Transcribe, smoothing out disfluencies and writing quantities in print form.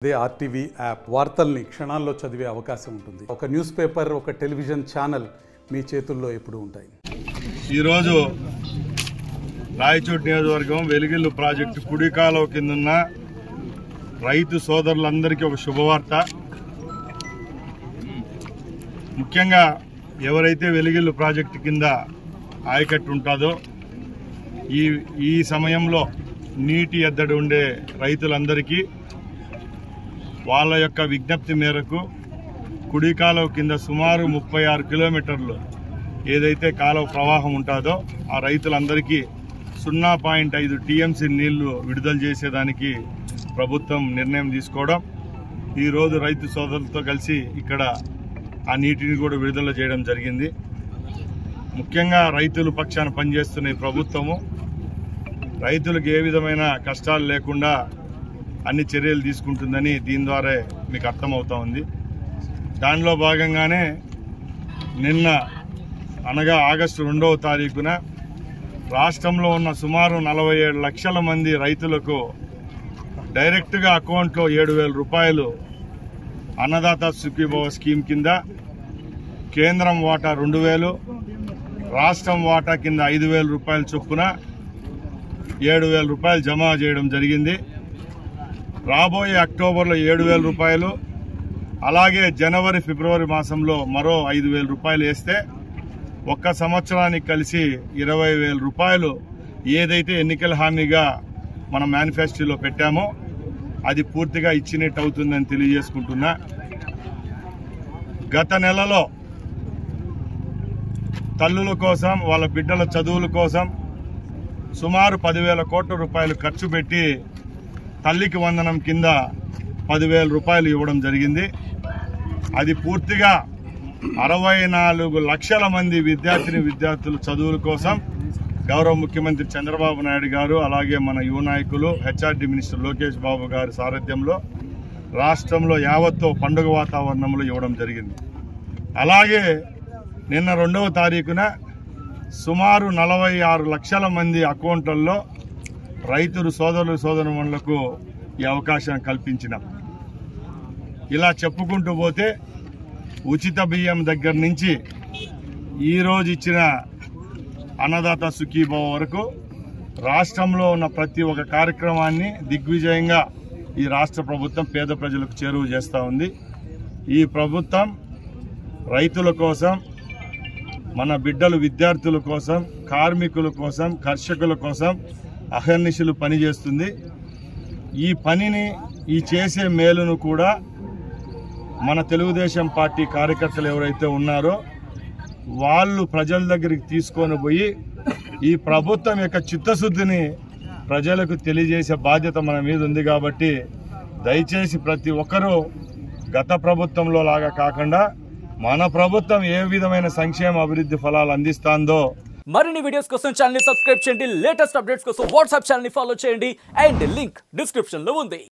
అదే RTV app వార్తల్ని క్షణాల్లో చదివే అవకాశం ఉంటుంది. ఒక న్యూస్ పేపర్, ఒక టెలివిజన్ ఛానల్ మీ చేతుల్లో ఎప్పుడూ ఉంటాయి. ఈరోజు రాయచోటి నియోజకవర్గం వెలిగిల్లు ప్రాజెక్టు కుడి కాలువ కిందున్న రైతు సోదరులందరికీ ఒక శుభవార్త. ముఖ్యంగా ఎవరైతే వెలిగిల్లు ప్రాజెక్టు కింద ఆయకట్టు ఉంటుందో ఈ సమయంలో నీటి ఎద్దడి ఉండే రైతులందరికీ వాళ్ళ యొక్క విజ్ఞప్తి మేరకు కుడి కాలువ కింద సుమారు 36 కిలోమీటర్లు ఏదైతే కాలువ ప్రవాహం ఉంటుందో ఆ రైతులందరికీ 0.5 టీఎంసీ నీళ్లు విడుదల చేసేదానికి ప్రభుత్వం నిర్ణయం తీసుకోవడం, ఈరోజు రైతు సోదరులతో కలిసి ఇక్కడ ఆ నీటిని కూడా విడుదల చేయడం జరిగింది. ముఖ్యంగా రైతుల పక్షాన పనిచేస్తున్న ఈ ప్రభుత్వము రైతులకు ఏ విధమైన కష్టాలు లేకుండా అన్ని చర్యలు తీసుకుంటుందని దీని ద్వారా మీకు అర్థమవుతా ఉంది. దానిలో భాగంగానే నిన్న అనగా ఆగస్టు 2వ తారీఖున రాష్ట్రంలో ఉన్న సుమారు 47 లక్షల మంది రైతులకు డైరెక్ట్గా అకౌంట్లో 7,000 రూపాయలు అన్నదాత సుఖీభవ స్కీమ్ కింద కేంద్రం వాటా 2,000, రాష్ట్రం వాటా కింద 5,000 రూపాయల చొప్పున 7,000 రూపాయలు జమ చేయడం జరిగింది. రాబోయే అక్టోబర్లో 7,000 రూపాయలు, అలాగే జనవరి ఫిబ్రవరి మాసంలో మరో 5,000 రూపాయలు వేస్తే ఒక్క సంవత్సరానికి కలిసి 20,000 రూపాయలు ఏదైతే ఎన్నికల హామీగా మనం మేనిఫెస్టోలో పెట్టామో అది పూర్తిగా ఇచ్చినట్టు అవుతుందని తెలియజేసుకుంటున్నా. గత నెలలో తల్లుల కోసం, వాళ్ళ బిడ్డల చదువుల కోసం సుమారు 10,000 కోట్ల రూపాయలు ఖర్చు పెట్టి తల్లికి వందనం కింద 10,000 రూపాయలు ఇవ్వడం జరిగింది. అది పూర్తిగా 64 లక్షల మంది విద్యార్థుల చదువుల కోసం గౌరవ ముఖ్యమంత్రి చంద్రబాబు నాయుడు గారు, అలాగే మన యువ నాయకులు హెచ్ఆర్డి మినిస్టర్ లోకేష్ బాబు గారి సారథ్యంలో రాష్ట్రంలో యావత్తు పండుగ వాతావరణంలో ఇవ్వడం జరిగింది. అలాగే నిన్న 2వ తారీఖున సుమారు 46 లక్షల మంది అకౌంట్లలో రైతులు సోదరుమణులకు ఈ అవకాశం కల్పించినాం. ఇలా చెప్పుకుంటూ పోతే ఉచిత బియ్యం దగ్గర నుంచి ఈరోజు ఇచ్చిన అన్నదాత సుఖీభవ వరకు రాష్ట్రంలో ఉన్న ప్రతి ఒక్క కార్యక్రమాన్ని దిగ్విజయంగా ఈ రాష్ట్ర ప్రభుత్వం పేద ప్రజలకు చేరువ చేస్తూ ఉంది. ఈ ప్రభుత్వం రైతుల కోసం, మన బిడ్డలు విద్యార్థుల కోసం, కార్మికుల కోసం, కర్షకుల కోసం అహర్నిశలు పనిచేస్తుంది. ఈ పనిని, ఈ చేసే మేలును కూడా మన తెలుగుదేశం పార్టీ కార్యకర్తలు ఎవరైతే ఉన్నారో వాళ్ళు ప్రజల దగ్గరికి తీసుకొని పోయి ఈ ప్రభుత్వం యొక్క చిత్తశుద్ధిని ప్రజలకు తెలియజేసే బాధ్యత మన మీద ఉంది. కాబట్టి దయచేసి ప్రతి ఒక్కరూ గత ప్రభుత్వంలో లాగా కాకుండా మన ప్రభుత్వం ఏ విధమైన సంక్షేమ అభివృద్ధి ఫలాలు అందిస్తుందో మరిన్ని వీడియోస్ కోసం ఛానల్ ని సబ్స్క్రైబ్ చేయండి. లేటెస్ట్ అప్డేట్స్ కోసం వాట్సాప్ ఛానల్ ని ఫాలో చేయండి. అండ్ లింక్ డిస్క్రిప్షన్ లో ఉంది.